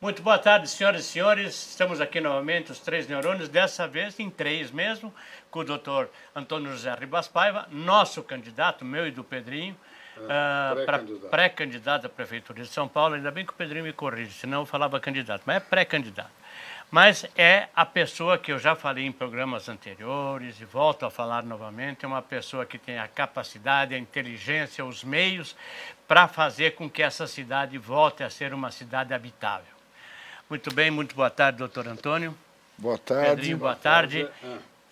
Muito boa tarde, senhoras e senhores. Estamos aqui novamente, os Três Neurônios, dessa vez em três mesmo, com o doutor Antônio José Ribas Paiva, nosso candidato, meu e do Pedrinho, pré-candidato à Prefeitura de São Paulo. Ainda bem que o Pedrinho me corrige, senão eu falava candidato, mas é pré-candidato. Mas é a pessoa que eu já falei em programas anteriores e volto a falar novamente, é uma pessoa que tem a capacidade, a inteligência, os meios para fazer com que essa cidade volte a ser uma cidade habitável. Muito bem, muito boa tarde, doutor Antônio. Boa tarde. Pedrinho, boa tarde.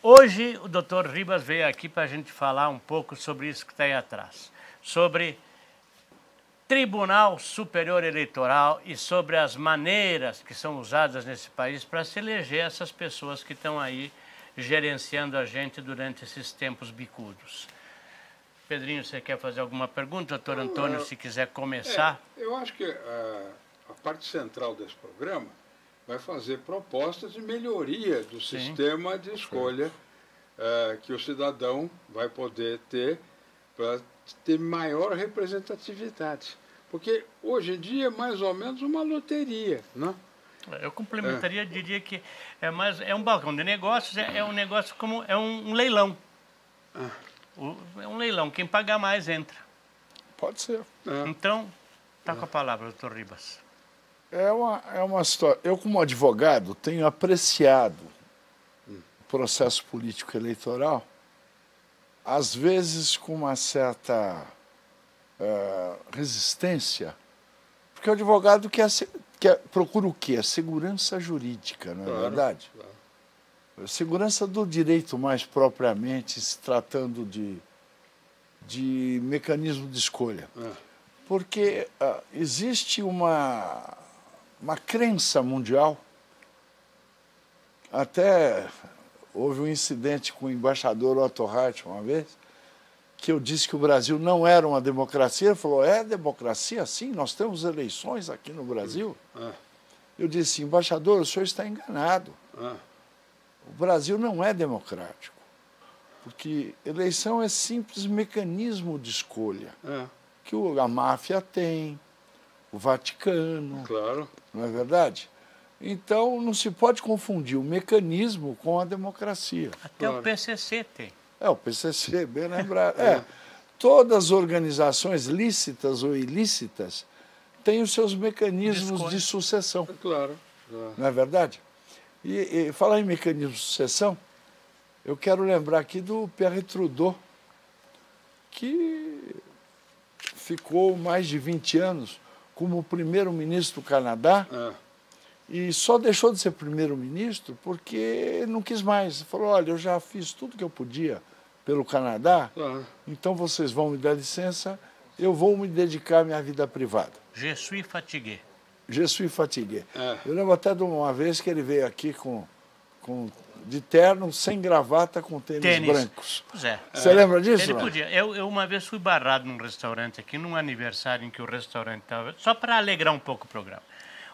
Hoje o doutor Ribas veio aqui para a gente falar um pouco sobre isso que está aí atrás, sobre Tribunal Superior Eleitoral e sobre as maneiras que são usadas nesse país para se eleger essas pessoas que estão aí gerenciando a gente durante esses tempos bicudos. Pedrinho, você quer fazer alguma pergunta? Doutor Antônio, se quiser começar. Eu acho que a parte central desse programa vai fazer propostas de melhoria do sistema de escolha que o cidadão vai poder ter para ter maior representatividade. Porque hoje em dia é mais ou menos uma loteria, né? Eu complementaria, diria que é um balcão de negócios, é um negócio como um leilão. É um leilão, quem pagar mais entra. Pode ser. Então, está com a palavra, doutor Ribas. É uma história. Eu, como advogado, tenho apreciado o processo político eleitoral, às vezes com uma certa resistência, porque o advogado procura o quê? A segurança jurídica, não é verdade? Claro. Segurança do direito, mais propriamente, se tratando de mecanismo de escolha. Porque existe uma crença mundial, até houve um incidente com o embaixador Otto Hart uma vez, que eu disse que o Brasil não era uma democracia. Ele falou, é democracia? Sim, nós temos eleições aqui no Brasil. Eu disse, embaixador, o senhor está enganado. O Brasil não é democrático, porque eleição é simples mecanismo de escolha, que a máfia tem, o Vaticano, claro. Não é verdade? Então, não se pode confundir o mecanismo com a democracia. Até o PCC tem. O PCC, bem lembrado. Todas as organizações lícitas ou ilícitas têm os seus mecanismos de sucessão. Claro. Não é verdade? E falar em mecanismo de sucessão, eu quero lembrar aqui do Pierre Trudeau, que ficou mais de 20 anos como primeiro-ministro do Canadá, e só deixou de ser primeiro-ministro porque ele não quis mais. Ele falou, olha, eu já fiz tudo que eu podia pelo Canadá, então vocês vão me dar licença, eu vou me dedicar à minha vida privada. Je suis fatigué. Je suis fatigué. Eu lembro até de uma vez que ele veio aqui de terno, sem gravata, com tênis brancos. Pois é. Você lembra disso? Ele podia. Eu uma vez fui barrado num restaurante aqui, num aniversário em que o restaurante estava... Só para alegrar um pouco o programa.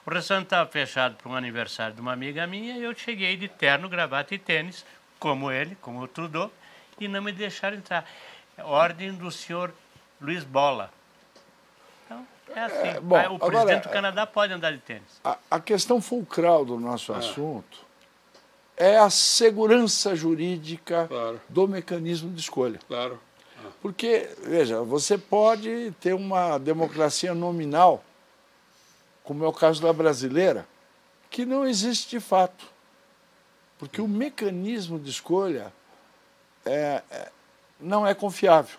O restaurante estava fechado para um aniversário de uma amiga minha e eu cheguei de terno, gravata e tênis, como ele, como o Trudeau, e não me deixaram entrar. Ordem do senhor Luiz Bola. Então, é assim. O presidente do Canadá pode andar de tênis. A questão fulcral do nosso assunto é a segurança jurídica do mecanismo de escolha. Claro. Porque, veja, você pode ter uma democracia nominal, como é o caso da brasileira, que não existe de fato. Porque o mecanismo de escolha não é confiável.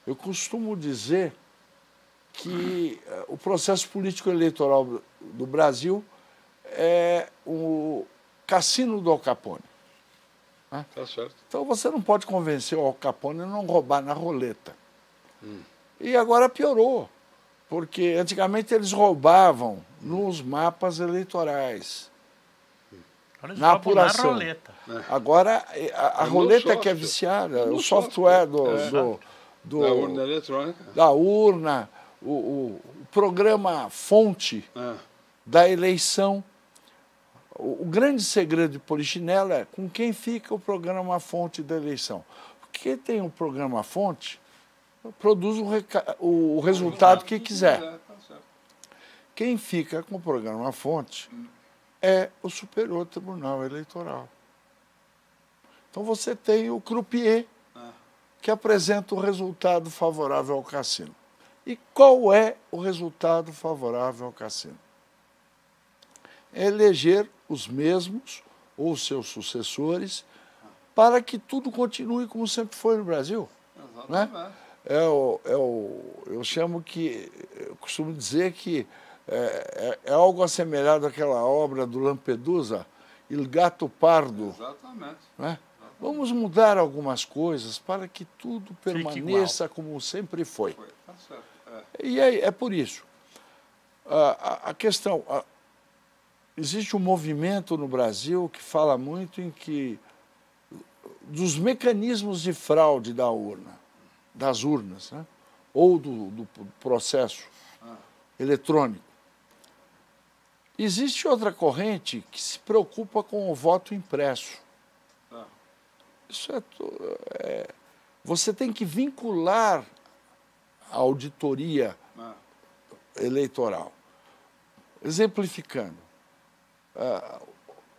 Eu costumo dizer que o processo político eleitoral do Brasil é o cassino do Al Capone. Tá certo. Então você não pode convencer o Al Capone a não roubar na roleta. E agora piorou, porque antigamente eles roubavam nos mapas eleitorais. Na apuração. Na roleta. Agora, a roleta que é viciada, o software da urna eletrônica. Da urna, o programa fonte da eleição. O grande segredo de Polichinelo é com quem fica o programa fonte da eleição. Porque tem um programa fonte, produz o resultado que quiser. Quem fica com o programa-fonte é o Superior Tribunal Eleitoral. Então você tem o croupier, que apresenta o resultado favorável ao cassino. E qual é o resultado favorável ao cassino? É eleger os mesmos ou seus sucessores para que tudo continue como sempre foi no Brasil. Né? Eu costumo dizer que é algo assemelhado àquela obra do Lampedusa, Il Gatto Pardo. Exatamente. Né? Vamos mudar algumas coisas para que tudo permaneça como sempre foi. Tá certo. E é por isso. A questão... existe um movimento no Brasil que fala muito dos mecanismos de fraude das urnas, né? Ou do processo eletrônico. Existe outra corrente que se preocupa com o voto impresso. Isso você tem que vincular a auditoria eleitoral. Exemplificando,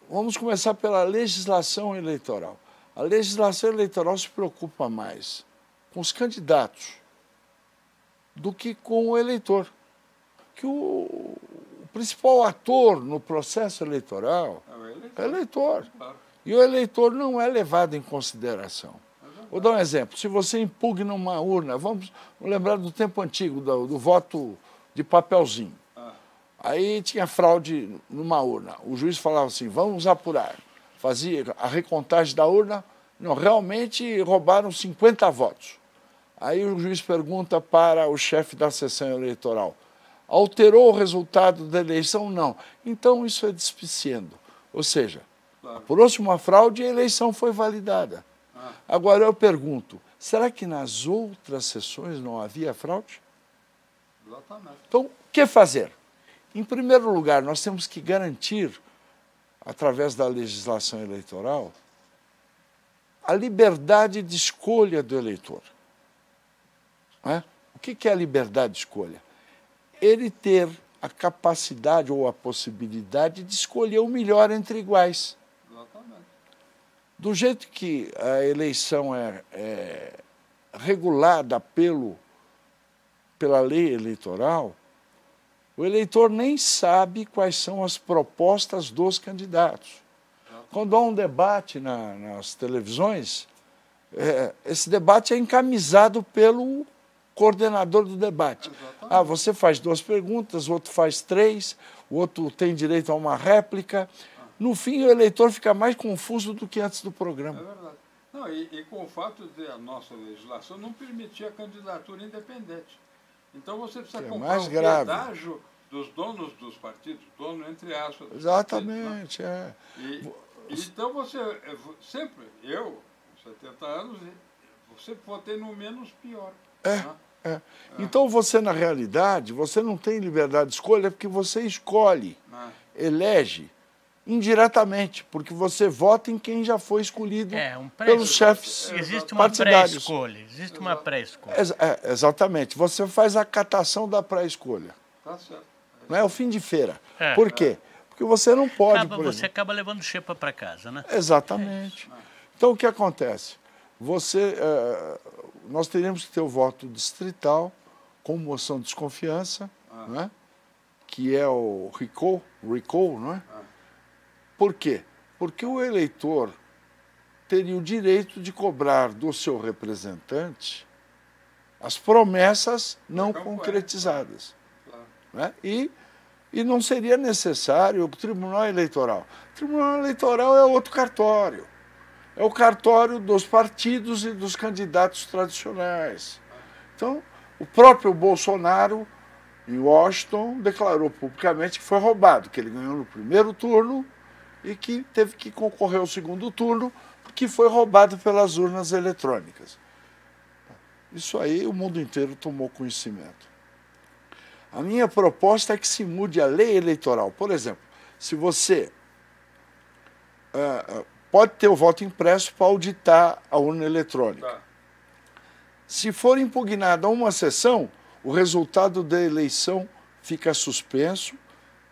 vamos começar pela legislação eleitoral. A legislação eleitoral se preocupa mais com os candidatos do que com o eleitor. Que o principal ator no processo eleitoral é o eleitor. E o eleitor não é levado em consideração. Vou dar um exemplo. Se você impugna uma urna, vamos lembrar do tempo antigo, do voto de papelzinho. Aí tinha fraude numa urna. O juiz falava assim, vamos apurar. Fazia a recontagem da urna, não, realmente roubaram 50 votos. Aí o juiz pergunta para o chefe da sessão eleitoral, alterou o resultado da eleição? Não. Então isso é despiciendo. Ou seja, apurou-se uma fraude e a eleição foi validada. Agora eu pergunto, será que nas outras sessões não havia fraude? Exatamente. Então, o que fazer? Em primeiro lugar, nós temos que garantir, através da legislação eleitoral, a liberdade de escolha do eleitor. O que é a liberdade de escolha? Ele ter a capacidade ou a possibilidade de escolher o melhor entre iguais. Exatamente. Do jeito que a eleição é regulada pela lei eleitoral, o eleitor nem sabe quais são as propostas dos candidatos. Quando há um debate nas televisões, esse debate é encamisado pelo coordenador do debate. Você faz 2 perguntas, o outro faz 3, o outro tem direito a uma réplica. No fim, o eleitor fica mais confuso do que antes do programa. É verdade. Não, e com o fato de a nossa legislação não permitir a candidatura independente. Então você precisa comprar o pedágio dos donos dos partidos, dono entre aspas. Exatamente, partidos, então você, eu, com 70 anos, sempre votei no menos pior. Então você, na realidade, você não tem liberdade de escolha porque você escolhe, elege indiretamente, porque você vota em quem já foi escolhido pelos chefes Existe uma pré-escolha. Existe uma pré-escolha. Exatamente. Você faz a catação da pré-escolha. Tá certo. Não é o fim de feira. Por quê? Porque você não pode, você acaba levando xepa para casa, né? Exatamente. Então, o que acontece? Nós teríamos que ter o voto distrital com moção de desconfiança, né? Que é o recall, não é? Por quê? Porque o eleitor teria o direito de cobrar do seu representante as promessas não concretizadas. Né? E não seria necessário o Tribunal Eleitoral. O Tribunal Eleitoral é outro cartório. É o cartório dos partidos e dos candidatos tradicionais. Então, o próprio Bolsonaro, em Washington, declarou publicamente que foi roubado, que ele ganhou no primeiro turno e que teve que concorrer ao segundo turno, porque foi roubado pelas urnas eletrônicas. Isso aí o mundo inteiro tomou conhecimento. A minha proposta é que se mude a lei eleitoral. Por exemplo, se você pode ter o voto impresso para auditar a urna eletrônica. Se for impugnada uma sessão, o resultado da eleição fica suspenso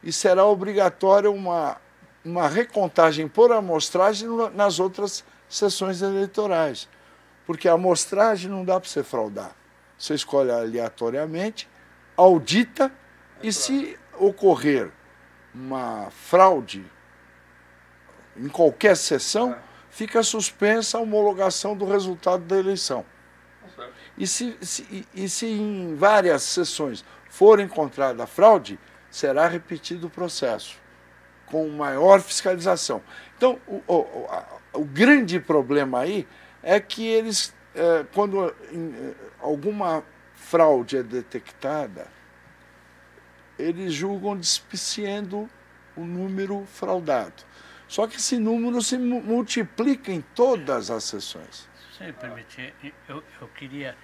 e será obrigatória uma recontagem por amostragem nas outras sessões eleitorais. Porque a amostragem não dá para você fraudar. Você escolhe aleatoriamente, audita e se ocorrer uma fraude em qualquer sessão, fica suspensa a homologação do resultado da eleição. E se em várias sessões for encontrada fraude, será repetido o processo, com maior fiscalização. Então, o grande problema aí é que eles, quando alguma fraude é detectada, eles julgam despiciando o número fraudado. Só que esse número se multiplica em todas as sessões. Se me permitir, eu queria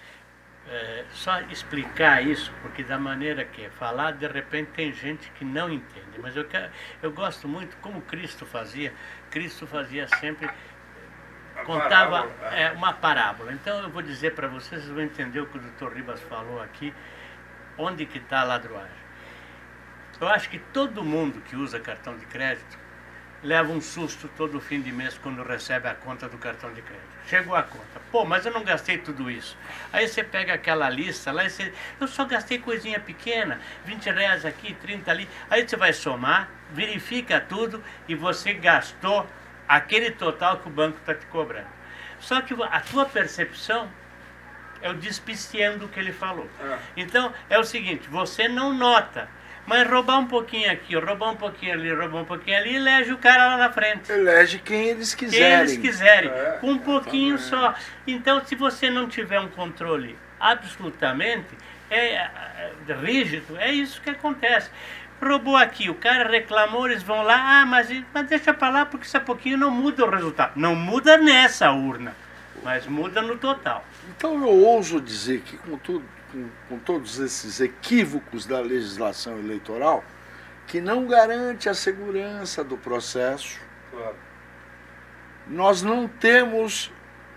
só explicar isso, porque da maneira que é falar, de repente tem gente que não entende. Mas eu gosto muito como Cristo fazia. Cristo fazia sempre, contava uma parábola. Então eu vou dizer para vocês vão entender o que o Dr. Ribas falou aqui, onde que está a ladruagem. Eu acho que todo mundo que usa cartão de crédito leva um susto todo fim de mês quando recebe a conta do cartão de crédito. Chegou a conta. Pô, mas eu não gastei tudo isso. Aí você pega aquela lista lá e você... Eu só gastei coisinha pequena, 20 reais aqui, 30 ali. Aí você vai somar, verifica tudo e você gastou aquele total que o banco está te cobrando. Só que a tua percepção é o despiciando que ele falou. Então, é o seguinte, você não nota. Mas roubar um pouquinho aqui, roubar um pouquinho ali, roubar um pouquinho ali, elege o cara lá na frente. Elege quem eles quiserem. Quem eles quiserem, com um pouquinho só. Então, se você não tiver um controle absolutamente rígido, é isso que acontece. Roubou aqui, o cara reclamou, eles vão lá, mas deixa pra lá, porque isso a pouquinho não muda o resultado. Não muda nessa urna, mas muda no total. Então, eu ouso dizer que, com todos esses equívocos da legislação eleitoral, que não garante a segurança do processo, nós não temos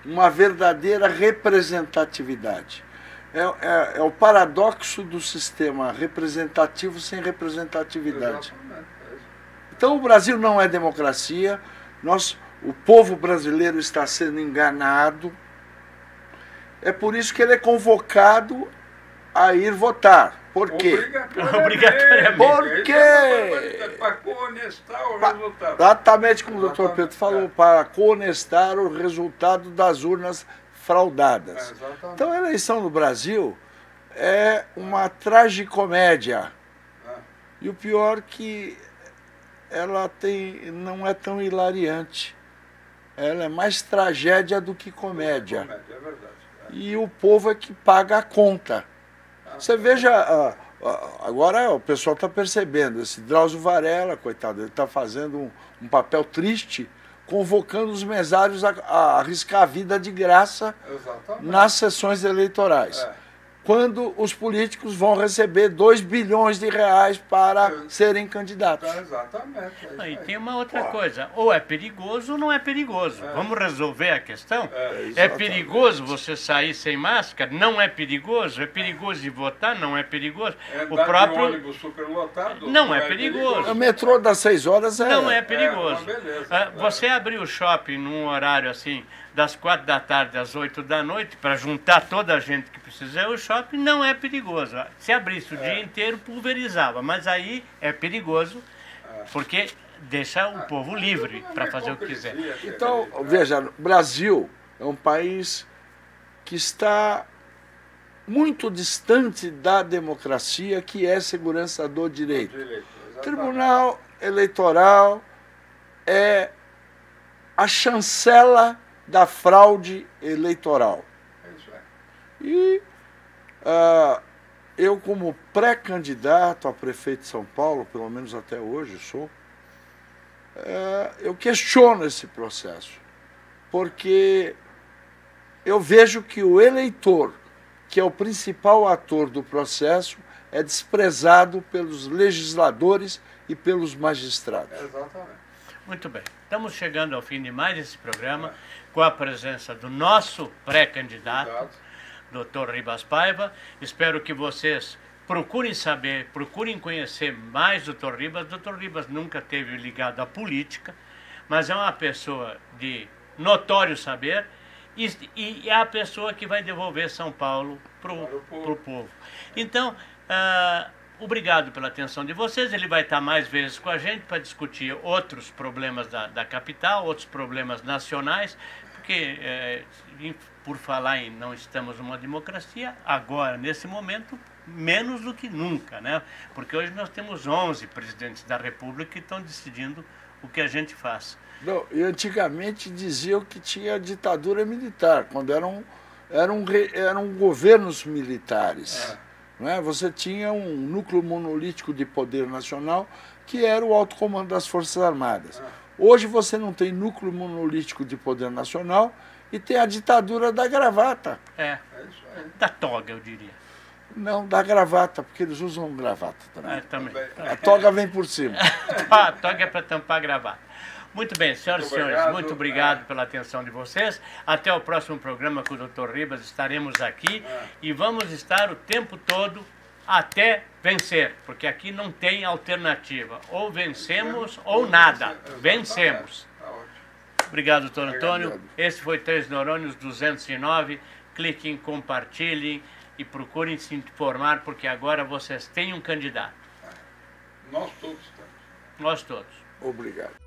uma verdadeira representatividade. É o paradoxo do sistema representativo sem representatividade. Então, o Brasil não é democracia, o povo brasileiro está sendo enganado. É por isso que ele é convocado a ir votar. Por quê? Obrigatoriamente. Por quê? Para conestar o resultado. Exatamente como o doutor Pedro falou, para conestar o resultado das urnas fraudadas. Então a eleição no Brasil é uma tragicomédia. E o pior que ela não é tão hilariante. Ela é mais tragédia do que comédia. É verdade. E o povo é que paga a conta. Você veja, agora o pessoal está percebendo, esse Drauzio Varela, coitado, ele está fazendo um papel triste, convocando os mesários a arriscar a vida de graça nas sessões eleitorais. Quando os políticos vão receber 2 bilhões de reais para serem candidatos. Exatamente. E tem uma outra coisa, ou é perigoso ou não é perigoso. Vamos resolver a questão? É perigoso você sair sem máscara? Não é perigoso? É perigoso de votar? Não é perigoso? O próprio ônibus superlotado? Não é perigoso. O metrô das 6 horas não é perigoso. Você abrir o shopping num horário assim, das 4 da tarde às 8 da noite, para juntar toda a gente que precisa ir ao shopping, não é perigoso. Se abrisse o dia inteiro, pulverizava. Mas aí é perigoso, porque deixa o povo livre para fazer o que quiser. Então, veja, o Brasil é um país que está muito distante da democracia, que é segurança do direito. O Tribunal Eleitoral é a chancela da fraude eleitoral. E eu, como pré-candidato a prefeito de São Paulo, pelo menos até hoje sou, eu questiono esse processo, porque eu vejo que o eleitor, que é o principal ator do processo, é desprezado pelos legisladores e pelos magistrados. Exatamente. Muito bem. Estamos chegando ao fim de mais esse programa, com a presença do nosso pré-candidato, Dr. Ribas Paiva. Espero que vocês procurem saber, procurem conhecer mais o Dr. Ribas. O Dr. Ribas nunca esteve ligado à política, mas é uma pessoa de notório saber e é a pessoa que vai devolver São Paulo para o povo. Então, obrigado pela atenção de vocês. Ele vai estar mais vezes com a gente para discutir outros problemas da capital, outros problemas nacionais, porque, por falar em não estamos numa democracia, agora, nesse momento, menos do que nunca, né? Porque hoje nós temos 11 presidentes da República que estão decidindo o que a gente faz. Não, e antigamente diziam que tinha ditadura militar, quando eram governos militares. Não é? Você tinha um núcleo monolítico de poder nacional, que era o alto comando das Forças Armadas. Hoje você não tem núcleo monolítico de poder nacional e tem a ditadura da gravata. Da toga, eu diria. Não, da gravata, porque eles usam gravata também. Também. A toga vem por cima. A toga é para tampar a gravata. Muito bem, senhoras e senhores, muito obrigado pela atenção de vocês. Até o próximo programa com o Dr. Ribas, estaremos aqui e vamos estar o tempo todo até vencer, porque aqui não tem alternativa. Ou vencemos ou nada. Vencemos. Obrigado, doutor Antônio. Esse foi 3 Neurônios 209. Cliquem, compartilhem e procurem se informar, porque agora vocês têm um candidato. Nós todos temos. Nós todos. Obrigado.